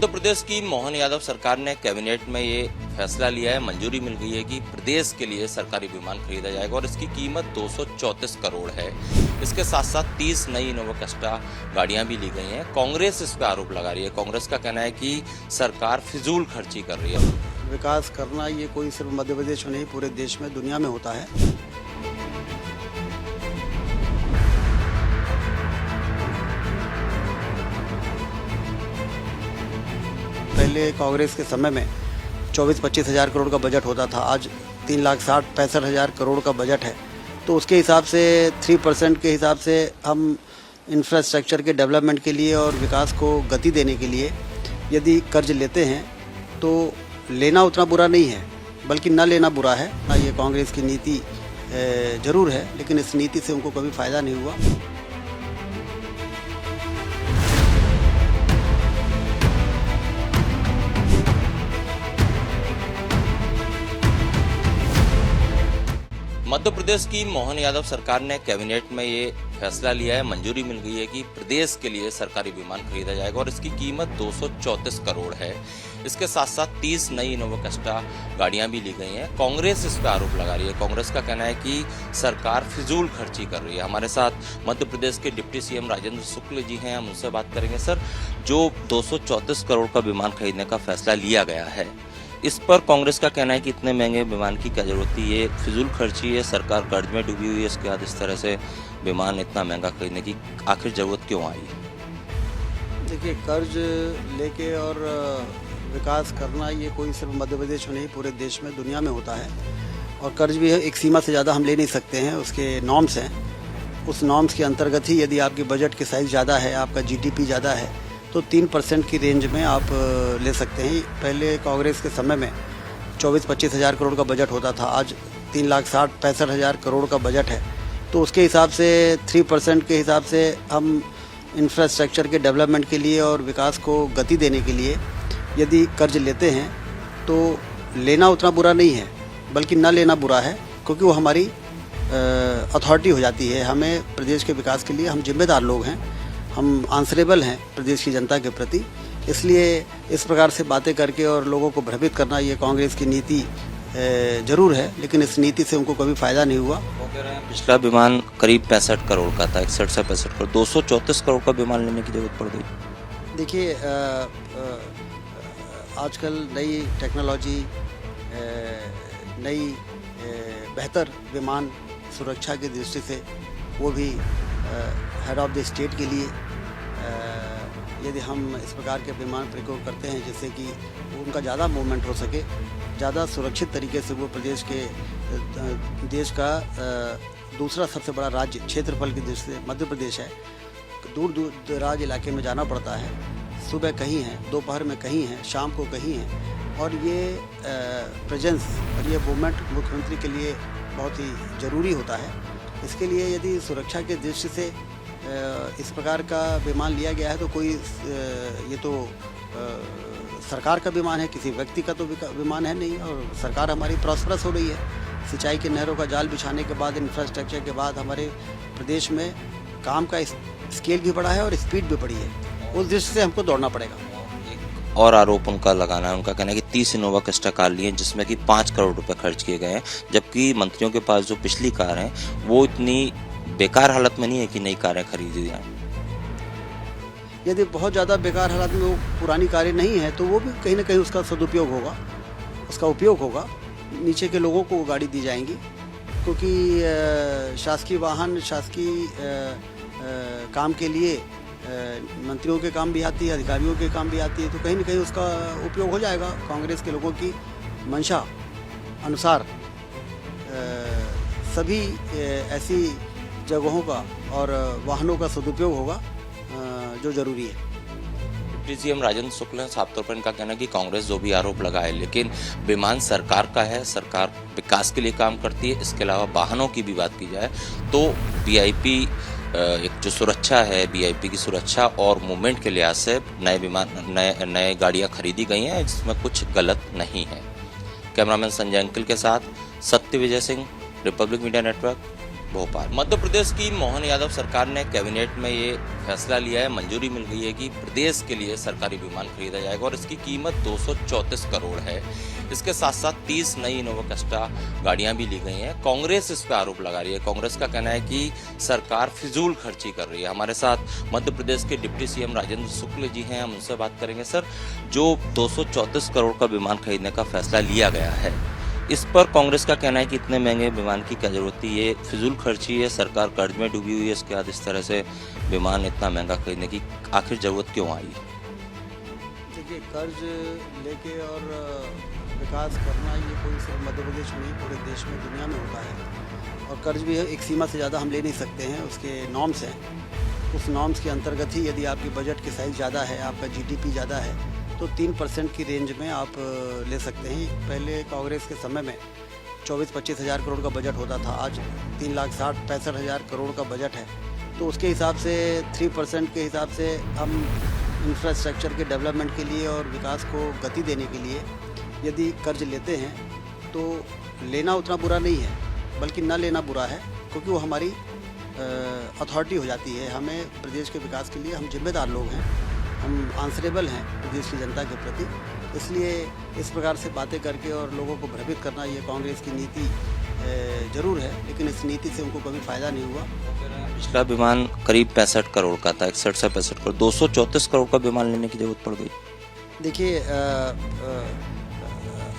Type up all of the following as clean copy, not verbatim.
मध्य प्रदेश की मोहन यादव सरकार ने कैबिनेट में ये फैसला लिया है, मंजूरी मिल गई है कि प्रदेश के लिए सरकारी विमान खरीदा जाएगा और इसकी कीमत 234 करोड़ है। इसके साथ साथ 30 नई इनोवा क्रिस्टा गाड़ियां भी ली गई हैं। कांग्रेस इस पर आरोप लगा रही है। कांग्रेस का कहना है कि सरकार फिजूल खर्ची कर रही है। विकास करना ये कोई सिर्फ मध्य प्रदेश में नहीं, पूरे देश में, दुनिया में होता है। पहले कांग्रेस के समय में 24-25 हज़ार करोड़ का बजट होता था, आज 3,60,65,000 करोड़ का बजट है। तो उसके हिसाब से 3% के हिसाब से हम इंफ्रास्ट्रक्चर के डेवलपमेंट के लिए और विकास को गति देने के लिए यदि कर्ज लेते हैं तो लेना उतना बुरा नहीं है, बल्कि न लेना बुरा है। ये कांग्रेस की नीति जरूर है, लेकिन इस नीति से उनको कभी फ़ायदा नहीं हुआ। मध्य प्रदेश की मोहन यादव सरकार ने कैबिनेट में ये फैसला लिया है, मंजूरी मिल गई है कि प्रदेश के लिए सरकारी विमान खरीदा जाएगा और इसकी कीमत 234 करोड़ है। इसके साथ साथ 30 नई इनोवा क्रिस्टा गाड़ियां भी ली गई हैं। कांग्रेस इस पर आरोप लगा रही है। कांग्रेस का कहना है कि सरकार फिजूल खर्ची कर रही है। हमारे साथ मध्य प्रदेश के डिप्टी सीएम राजेंद्र शुक्ल जी हैं, हम उनसे बात करेंगे। सर, जो 234 करोड़ का विमान खरीदने का फैसला लिया गया है, इस पर कांग्रेस का कहना है कि इतने महंगे विमान की क्या जरूरत थी, ये फिजूल खर्ची है, सरकार कर्ज में डूबी हुई है, इसके बाद इस तरह से विमान इतना महंगा खरीदने की आखिर जरूरत क्यों आई? देखिए, कर्ज लेके और विकास करना ये कोई सिर्फ मध्य प्रदेश में नहीं, पूरे देश में, दुनिया में होता है। और कर्ज भी एक सीमा से ज़्यादा हम ले नहीं सकते हैं, उसके नॉर्म्स हैं। उस नॉर्म्स के अंतर्गत ही यदि आपके बजट की साइज़ ज़्यादा है, आपका GDP ज़्यादा है, तो 3% की रेंज में आप ले सकते हैं। पहले कांग्रेस के समय में 24-25 हज़ार करोड़ का बजट होता था, आज 3,60,65,000 करोड़ का बजट है। तो उसके हिसाब से 3% के हिसाब से हम इंफ्रास्ट्रक्चर के डेवलपमेंट के लिए और विकास को गति देने के लिए यदि कर्ज लेते हैं तो लेना उतना बुरा नहीं है, बल्कि न लेना बुरा है, क्योंकि वो हमारी अथॉरिटी हो जाती है। हमें प्रदेश के विकास के लिए हम जिम्मेदार लोग हैं, हम आंसरेबल हैं प्रदेश की जनता के प्रति। इसलिए इस प्रकार से बातें करके और लोगों को भ्रमित करना ये कांग्रेस की नीति जरूर है, लेकिन इस नीति से उनको कभी फ़ायदा नहीं हुआ। वो कह रहे हैं पिछला विमान करीब 65 करोड़ का था, 61 से 65 करोड़, 234 करोड़ का विमान लेने की जरूरत पड़ गई। देखिए, आजकल नई टेक्नोलॉजी, नई बेहतर विमान सुरक्षा की दृष्टि से, वो भी हेड ऑफ द स्टेट के लिए, यदि हम इस प्रकार के विमान प्रयोग करते हैं जिससे कि उनका ज़्यादा मूवमेंट हो सके, ज़्यादा सुरक्षित तरीके से वो देश का दूसरा सबसे बड़ा राज्य क्षेत्रफल की दृष्टि से मध्य प्रदेश है। दूर दराज इलाके में जाना पड़ता है, सुबह कहीं है, दोपहर में कहीं है, शाम को कहीं है, और ये प्रेजेंस और ये मूवमेंट मुख्यमंत्री के लिए बहुत ही ज़रूरी होता है। इसके लिए यदि सुरक्षा के दृष्टि से इस प्रकार का विमान लिया गया है तो कोई ये तो सरकार का विमान है, किसी व्यक्ति का तो विमान है नहीं। और सरकार हमारी प्रॉस्परस हो रही है, सिंचाई के नहरों का जाल बिछाने के बाद, इंफ्रास्ट्रक्चर के बाद हमारे प्रदेश में काम का स्केल भी बढ़ा है और स्पीड भी बढ़ी है। उस दृष्टि से हमको दौड़ना पड़ेगा। और आरोप उनका लगाना है, उनका कहना है कि 30 इनोवा क्रिस्टा कार लिए जिसमें कि 5 करोड़ रुपए खर्च किए गए हैं, जबकि मंत्रियों के पास जो पिछली कार है वो इतनी बेकार हालत में नहीं है कि नई कारें खरीदी जाएं। यदि बहुत ज़्यादा बेकार हालत में वो पुरानी कारें नहीं है तो वो भी कहीं ना कहीं उसका सदुपयोग होगा, उसका उपयोग होगा, नीचे के लोगों को वो गाड़ी दी जाएंगी, क्योंकि शासकीय वाहन शासकीय काम के लिए मंत्रियों के काम भी आती है, अधिकारियों के काम भी आती है, तो कहीं ना कहीं उसका उपयोग हो जाएगा। कांग्रेस के लोगों की मंशा अनुसार सभी ऐसी जगहों का और वाहनों का सदुपयोग होगा जो ज़रूरी है। डिप्टी सीएम राजेंद्र शुक्ल हैं, साफ तौर पर इनका कहना है कि कांग्रेस जो भी आरोप लगाए, लेकिन विमान सरकार का है, सरकार विकास के लिए काम करती है। इसके अलावा वाहनों की भी बात की जाए तो VIP एक जो सुरक्षा है, VIP की सुरक्षा और मूवमेंट के लिहाज से नए विमान, नए गाड़ियाँ खरीदी गई हैं, जिसमें कुछ गलत नहीं है। कैमरामैन संजय अंकिल के साथ Satya Vijay Singh, Republic Media Network, Bhopal. Madhya Pradesh की मोहन यादव सरकार ने कैबिनेट में ये फैसला लिया है, मंजूरी मिल गई है कि प्रदेश के लिए सरकारी विमान खरीदा जाएगा और इसकी कीमत 234 करोड़ है। इसके साथ साथ 30 नई इनोवा क्रिस्टा गाड़ियां भी ली गई हैं। कांग्रेस इस पर आरोप लगा रही है। कांग्रेस का कहना है कि सरकार फिजूल खर्ची कर रही है। हमारे साथ मध्य प्रदेश के डिप्टी सीएम राजेंद्र शुक्ल जी हैं, हम उनसे बात करेंगे। सर, जो 234 करोड़ का विमान खरीदने का फैसला लिया गया है, इस पर कांग्रेस का कहना है कि इतने महंगे विमान की क्या जरूरत थी, ये फिजूल खर्ची है, सरकार कर्ज में डूबी हुई है, इसके बाद इस तरह से विमान इतना महंगा खरीदने की आखिर जरूरत क्यों आई? देखिए, कर्ज लेके और विकास करना ये कोई सिर्फ मध्य प्रदेश में नहीं, पूरे देश में, दुनिया में होता है। और कर्ज भी एक सीमा से ज़्यादा हम ले नहीं सकते हैं, उसके नॉर्म्स हैं। उस नॉर्म्स के अंतर्गत ही यदि आपकी बजट की साइज़ ज़्यादा है, आपका जीडीपी ज़्यादा है, तो 3% की रेंज में आप ले सकते हैं। पहले कांग्रेस के समय में 24-25 हज़ार करोड़ का बजट होता था, आज 3,60,65,000 करोड़ का बजट है। तो उसके हिसाब से 3% के हिसाब से हम इंफ्रास्ट्रक्चर के डेवलपमेंट के लिए और विकास को गति देने के लिए यदि कर्ज लेते हैं तो लेना उतना बुरा नहीं है, बल्कि न लेना बुरा है, क्योंकि वो हमारी अथॉरिटी हो जाती है। हमें प्रदेश के विकास के लिए हम जिम्मेदार लोग हैं, हम आंसरेबल हैं प्रदेश की जनता के प्रति। इसलिए इस प्रकार से बातें करके और लोगों को भ्रमित करना ये कांग्रेस की नीति जरूर है, लेकिन इस नीति से उनको कभी फ़ायदा नहीं हुआ। पिछला विमान करीब 65 करोड़ का था, 61 से 65 करोड़, 234 करोड़ का विमान लेने की जरूरत पड़ गई। देखिए,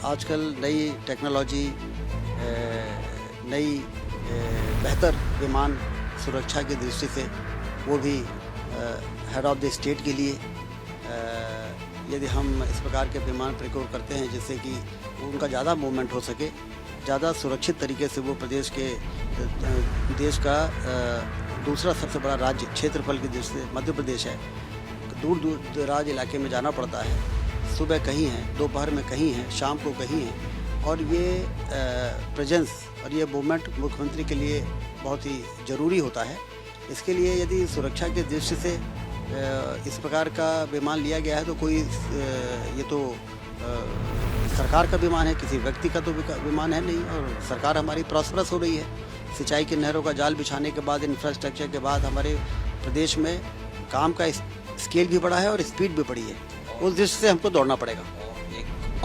आजकल नई टेक्नोलॉजी, नई बेहतर विमान सुरक्षा की दृष्टि से, वो भी हेड ऑफ द स्टेट के लिए, यदि हम इस प्रकार के विमान प्रयोग करते हैं जिससे कि उनका ज़्यादा मूवमेंट हो सके, ज़्यादा सुरक्षित तरीके से वो प्रदेश के देश का दूसरा सबसे बड़ा राज्य क्षेत्रफल की दृष्टि से मध्य प्रदेश है। दूर दूर दराज इलाके में जाना पड़ता है, सुबह कहीं है, दोपहर में कहीं है, शाम को कहीं है, और ये प्रेजेंस और ये मूवमेंट मुख्यमंत्री के लिए बहुत ही ज़रूरी होता है। इसके लिए यदि सुरक्षा की दृष्टि से इस प्रकार का विमान लिया गया है तो कोई ये तो सरकार का विमान है, किसी व्यक्ति का तो विमान है नहीं। और सरकार हमारी प्रॉस्परस हो रही है, सिंचाई की नहरों का जाल बिछाने के बाद, इंफ्रास्ट्रक्चर के बाद हमारे प्रदेश में काम का स्केल भी बढ़ा है और स्पीड भी बढ़ी है। उस दृष्टि से हमको दौड़ना पड़ेगा।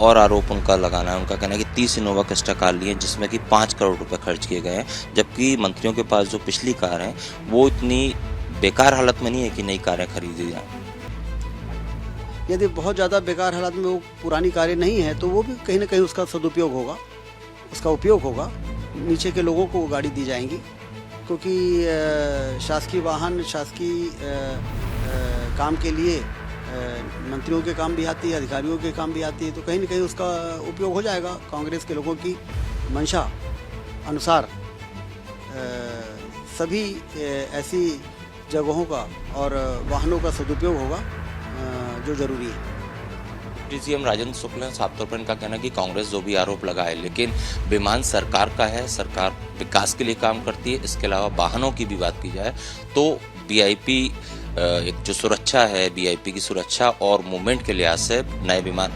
और आरोप उनका लगाना है, उनका कहना है कि 30 इनोवा क्रिस्टा कार ली है जिसमें कि 5 करोड़ रुपए खर्च किए गए हैं, जबकि मंत्रियों के पास जो पिछली कार है वो इतनी बेकार हालत में नहीं है कि नई कारें खरीदी जाएं। यदि बहुत ज़्यादा बेकार हालत में वो पुरानी कारें नहीं हैं तो वो भी कहीं ना कहीं उसका सदुपयोग होगा, उसका उपयोग होगा, नीचे के लोगों को वो गाड़ी दी जाएंगी, क्योंकि शासकीय वाहन शासकीय काम के लिए मंत्रियों के काम भी आती है, अधिकारियों के काम भी आती है, तो कहीं ना कहीं उसका उपयोग हो जाएगा। कांग्रेस के लोगों की मंशा अनुसार सभी ऐसी जगहों का और वाहनों का सदुपयोग होगा जो ज़रूरी है। सीएम राजेंद्र शुक्ल ने साफ तौर पर इनका कहना है कि कांग्रेस जो भी आरोप लगाए, लेकिन विमान सरकार का है, सरकार विकास के लिए काम करती है। इसके अलावा वाहनों की भी बात की जाए तो वीआईपी एक जो सुरक्षा है, वीआईपी की सुरक्षा और मूवमेंट के लिहाज से नए विमान,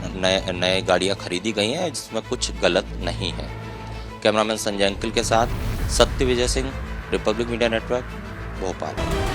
नए गाड़ियां खरीदी गई हैं, जिसमें कुछ गलत नहीं है। कैमरामैन संजय अंकिल के साथ Satya Vijay Singh, Republic Media Network, Bhopal.